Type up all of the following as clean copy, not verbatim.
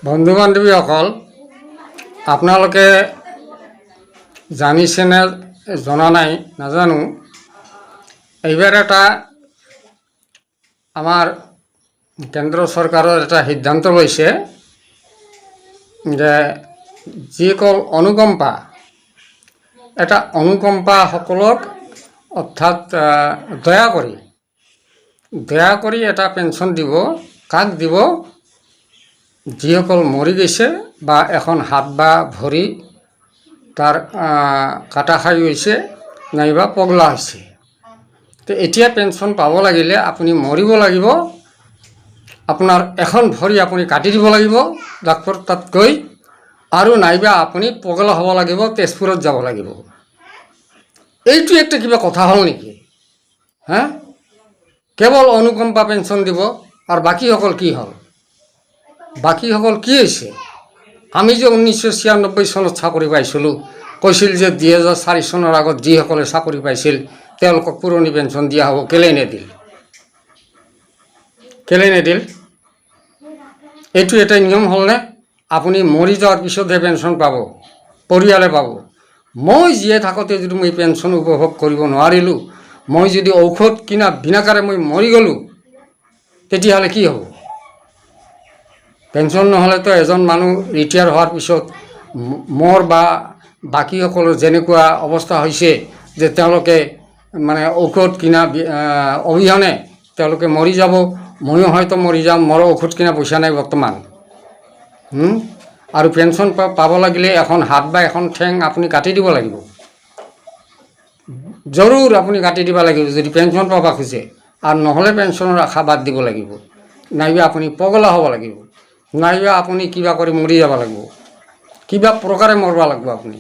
বন্ধু বান্ধৱীসকল, আপোনালোকে জানিছে নে জনা নাই নাজানো, এইবাৰ এটা আমাৰ কেন্দ্ৰ চৰকাৰৰ এটা সিদ্ধান্ত লৈছে যে যিসকল অনুকম্পাসকলক অৰ্থাৎ দয়া কৰি এটা পেঞ্চন দিব। কাক দিব? যিসকল মৰি গৈছে বা এখন হাত বা ভৰি তাৰ কাটা খাই গৈছে নাইবা পগলা হৈছে, তো এতিয়া পেঞ্চন পাব লাগিলে আপুনি মৰিব লাগিব, আপোনাৰ এখন ভৰি আপুনি কাটি দিব লাগিব ডাক্তৰ তাত গৈ, আৰু নাইবা আপুনি পগলা হ'ব লাগিব, তেজপুৰত যাব লাগিব। এইটো একটা কিবা কথা হ'ল নেকি? কেৱল অনুকম্পা পেঞ্চন দিব আৰু বাকীসকল কি হ'ল? বাকীসকল কি হৈছে? আমি যে 1996 চনত চাকৰি পাইছিলোঁ, কৈছিল যে 2004 চনৰ আগত যিসকলে চাকৰি পাইছিল তেওঁলোকক পুৰণি পেঞ্চন দিয়া হ'ব। কেলেই নেদিল? এইটো এটা নিয়ম হ'লনে? আপুনি মৰি যোৱাৰ পিছতহে পেঞ্চন পাব, পৰিয়ালে পাব। মই জীয়াই থাকোঁতে যদি মই পেঞ্চন উপভোগ কৰিব নোৱাৰিলোঁ, মই যদি ঔষধ কিনা বিনাকাৰে মই মৰি গ'লোঁ, তেতিয়াহ'লে কি হ'ব? পেঞ্চন নহ'লেতো এজন মানুহ ৰিটায়াৰ হোৱাৰ পিছত মোৰ বা বাকীসকলৰ যেনেকুৱা অৱস্থা হৈছে যে তেওঁলোকে মানে ঔষধ কিনা অবিহনে তেওঁলোকে মৰি যাব। ময়ো হয়তো মৰি যাম, মোৰো ঔষধ কিনা পইচা নাই বৰ্তমান। আৰু পেঞ্চন পাব লাগিলে এখন হাত বা এখন ঠেং আপুনি কাটি দিব লাগিব, জৰুৰ আপুনি কাটি দিব লাগিব যদি পেঞ্চন পাব খোজে, আৰু নহ'লে পেঞ্চনৰ আশা বাদ দিব লাগিব, নাইবা আপুনি পগলা হ'ব লাগিব, নাইবা আপুনি কিবা কৰি মৰি যাব লাগিব, কিবা প্ৰকাৰে মৰিব লাগিব আপুনি।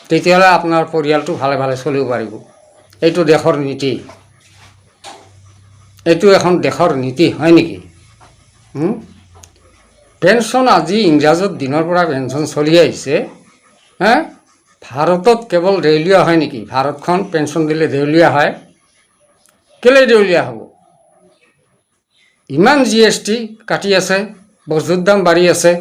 তেতিয়াহ'লে আপোনাৰ পৰিয়ালটো ভালে ভালে চলিব পাৰিব। এইটো দেশৰ নীতি, এইটো এখন দেশৰ নীতি হয় নেকি? পেঞ্চন আজি ইংৰাজৰ দিনৰ পৰা পেঞ্চন চলি আহিছে। ভাৰতত কেৱল দেউলীয়া হয় নেকি? ভাৰতখন পেঞ্চন দিলে দেউলীয়া হয়? কেলৈ দেউলীয়া হ'ব? ইমান GST কাটি আছে, বস্তুৰ দাম বাঢ়ি আছে,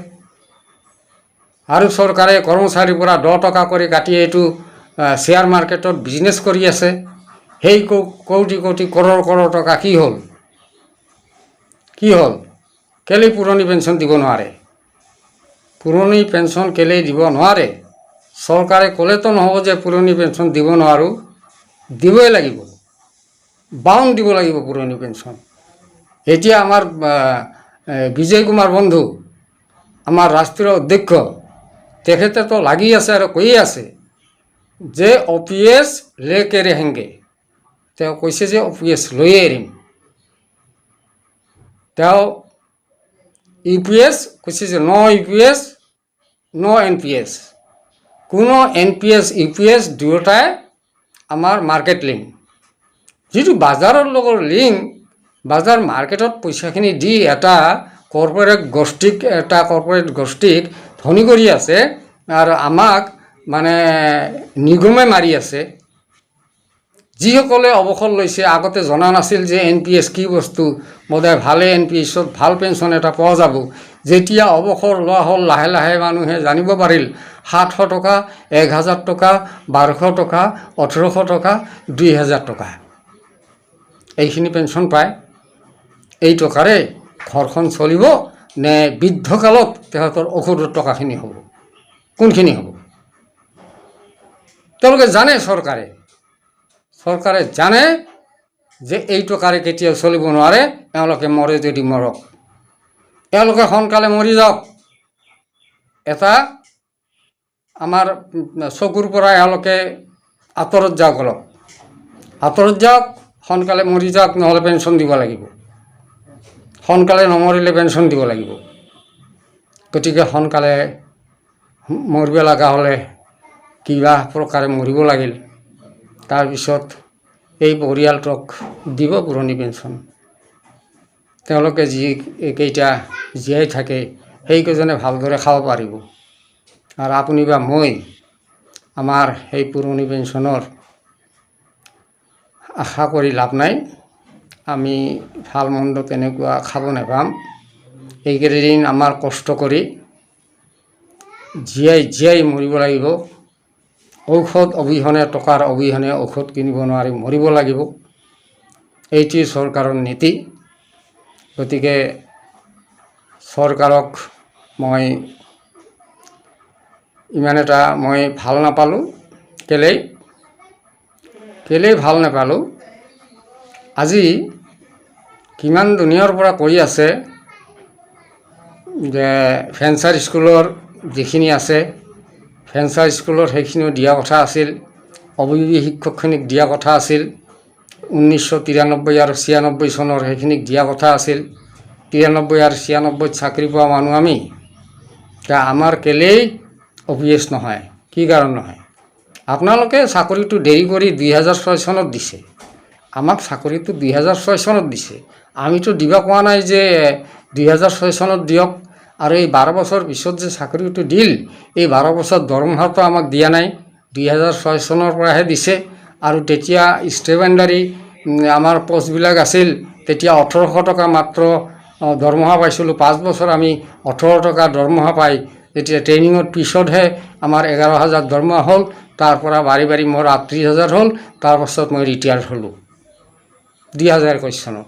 আৰু চৰকাৰে কৰ্মচাৰীৰ পৰা 10 টকা কৰি কাটি এইটো শ্বেয়াৰ মাৰ্কেটত বিজনেছ কৰি আছে। সেই কোটি কোটি কৰৰ টকা কি হ'ল? কেলেই পুৰণি পেঞ্চন দিব নোৱাৰে? পুৰণি পেঞ্চন কেলেই দিব নোৱাৰে? চৰকাৰে ক'লেতো নহ'ব যে পুৰণি পেঞ্চন দিব নোৱাৰোঁ, দিবই লাগিব, বাউণ্ড দিব লাগিব পুৰণি পেঞ্চন। এতিয়া আমাৰ বিজয় কুমাৰ বন্ধু, আমাৰ ৰাষ্ট্ৰীয় অধ্যক্ষ, তেখেতেতো লাগি আছে আৰু কৈয়ে আছে যে OPS লেকে ৰেহেংগে। তেওঁ কৈছে যে OPS লৈয়ে এৰিম। তেওঁ UPS কৈছে যে UPS, NPS। কোনো NPS UPS দুয়োটাই আমাৰ মাৰ্কেট লিংক। যিটো বাজাৰৰ লগত লিংক, বাজাৰ মাৰ্কেটত পইচাখিনি দি এটা কৰ্পৰেট গোষ্ঠীক ধনী কৰি আছে, আৰু আমাক মানে নিগমে মাৰি আছে। যিসকলে অৱসৰ লৈছে, আগতে জনা নাছিল যে NPS কি বস্তু, বোধহয় ভালে NPSত ভাল পেঞ্চন এটা পোৱা যাব। যেতিয়া অৱসৰ লোৱা হ'ল, লাহে লাহে মানুহে জানিব পাৰিল 700 টকা, 1000 টকা, 1200 টকা, 1800 টকা, 2000 টকা এইখিনি পেঞ্চন পায়। এই টকাৰে ঘৰখন চলিব নে বৃদ্ধকালত তেখেতৰ ঔষধৰ টকাখিনি হ'ব? কোনখিনি হ'ব? তেওঁলোকে জানে, চৰকাৰে জানে যে এই টকাৰে কেতিয়াও চলিব নোৱাৰে। এওঁলোকে মৰে যদি মৰক, এওঁলোকে সোনকালে মৰি যাওক। এটা আমাৰ চকুৰ পৰা এওঁলোকে আঁতৰত যাওক, সোনকালে মৰি যাওক, নহ'লে পেঞ্চন দিব লাগিব। সোনকালে নমৰিলে পেঞ্চন দিব লাগিব। গতিকে সোনকালে মৰিব লগা হ'লে কিবা প্ৰকাৰে মৰিব লাগিল, তাৰপিছত এই পৰিয়ালটোক দিব পুৰণি পেঞ্চন। তেওঁলোকে যিকেইটা জীয়াই থাকে সেইকেইজনে ভালদৰে খাব পাৰিব, আৰু আপুনি বা মই আমাৰ সেই পুৰণি পেঞ্চনৰ আশা কৰি লাভ নাই। আমি ভাল মন্দ তেনেকুৱা খাব নাপাম। এইকেইদিন আমাৰ কষ্ট কৰি জীয়াই মৰিব লাগিব। ঔষধ অবিহনে, টকাৰ অবিহনে ঔষধ কিনিব নোৱাৰি মৰিব লাগিব। এইটোৱে চৰকাৰৰ নীতি। গতিকে চৰকাৰক মই ইমান এটা ভাল নাপালোঁ। কেলেই ভাল নাপালোঁ, আজি কিমান দিনৰ পৰা কৈ আছে যে ফেঞ্চাৰ স্কুলৰ যিখিনি আছে, ফেঞ্চাৰ স্কুলত সেইখিনিও দিয়া কথা আছিল, অভিভাৱক শিক্ষকখিনিক দিয়া কথা আছিল। 1993 আৰু 96 চনৰ সেইখিনিক দিয়া কথা আছিল। 93 আৰু 96 চাকৰি পোৱা মানুহ আমি। আমাৰ কেলেই OPS নহয়, কি কাৰণ নহয়? আপোনালোকে চাকৰিটো দেৰি কৰি 2006 চনত দিছে, আমাক চাকৰিটো 2006 চনত দিছে। আমিতো দিবা কোৱা নাই যে 2006 চনত দিয়ক। আৰু এই 12 বছৰ পিছত যে চাকৰিটো দিল, এই 12 বছৰ দৰমহাটো আমাক দিয়া নাই, 2006 চনৰ পৰাহে দিছে। আৰু তেতিয়া ষ্টেপেণ্ডাৰী আমাৰ পষ্টবিলাক আছিল, তেতিয়া 1800 টকা মাত্ৰ দৰমহা পাইছিলোঁ। 5 বছৰ আমি 18 টকা দৰমহা পাই, তেতিয়া ট্ৰেইনিঙৰ পিছতহে আমাৰ 11,000 দৰমহা হ'ল। তাৰ পৰা বাঢ়ি মোৰ 38,000 হ'ল। তাৰপাছত মই ৰিটায়াৰ হ'লোঁ 2021 চনত।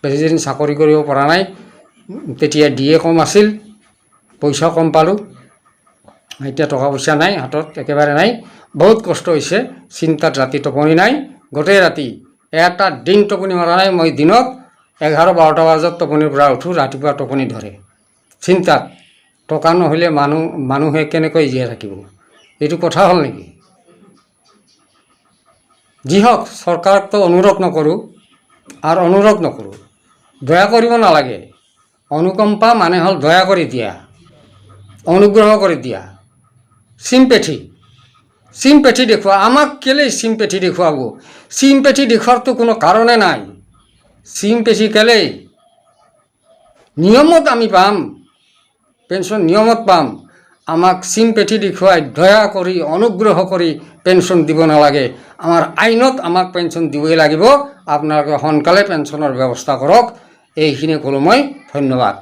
বেছিদিন চাকৰি কৰিব পৰা নাই। তেতিয়া DA কম আছিল, পইচা কম পালোঁ। এতিয়া টকা পইচা নাই, হাতত একেবাৰে নাই। বহুত কষ্ট হৈছে, চিন্তাত ৰাতি টোপনি নাই। গোটেই ৰাতি এটা দিন টোপনি মৰা নাই। মই দিনত 11-12টা বজাত টোপনিৰ পৰা উঠোঁ, ৰাতিপুৱা টোপনি ধৰে। চিন্তাত, টকা নহ'লে মানুহে কেনেকৈ জীয়াই থাকিব? এইটো কথা হ'ল নেকি? যি হওক, চৰকাৰকতো অনুৰোধ নকৰোঁ আৰু অনুৰোধ নকৰোঁ, দয়া কৰিব নালাগে। অনুকম্পা মানে হ'ল দয়া কৰি দিয়া, অনুগ্ৰহ কৰি দিয়া। চিম্পেথি দেখুওৱা। আমাক কেলেই চিম্পেথি দেখুৱাব? চিম্পেথি দেখুৱাৰতো কোনো কাৰণে নাই। চিম্পেথি কেলেই? নিয়মত আমি পাম, পেঞ্চন নিয়মত পাম। আমাক চিম্পেথি দেখুৱাই দয়া কৰি অনুগ্ৰহ কৰি পেঞ্চন দিব নালাগে। আমাৰ আইনত আমাক পেঞ্চন দিবই লাগিব। আপোনালোকে সোনকালে পেঞ্চনৰ ব্যৱস্থা কৰক। এইখিনি ক'লোঁ মই। ধন্যবাদ।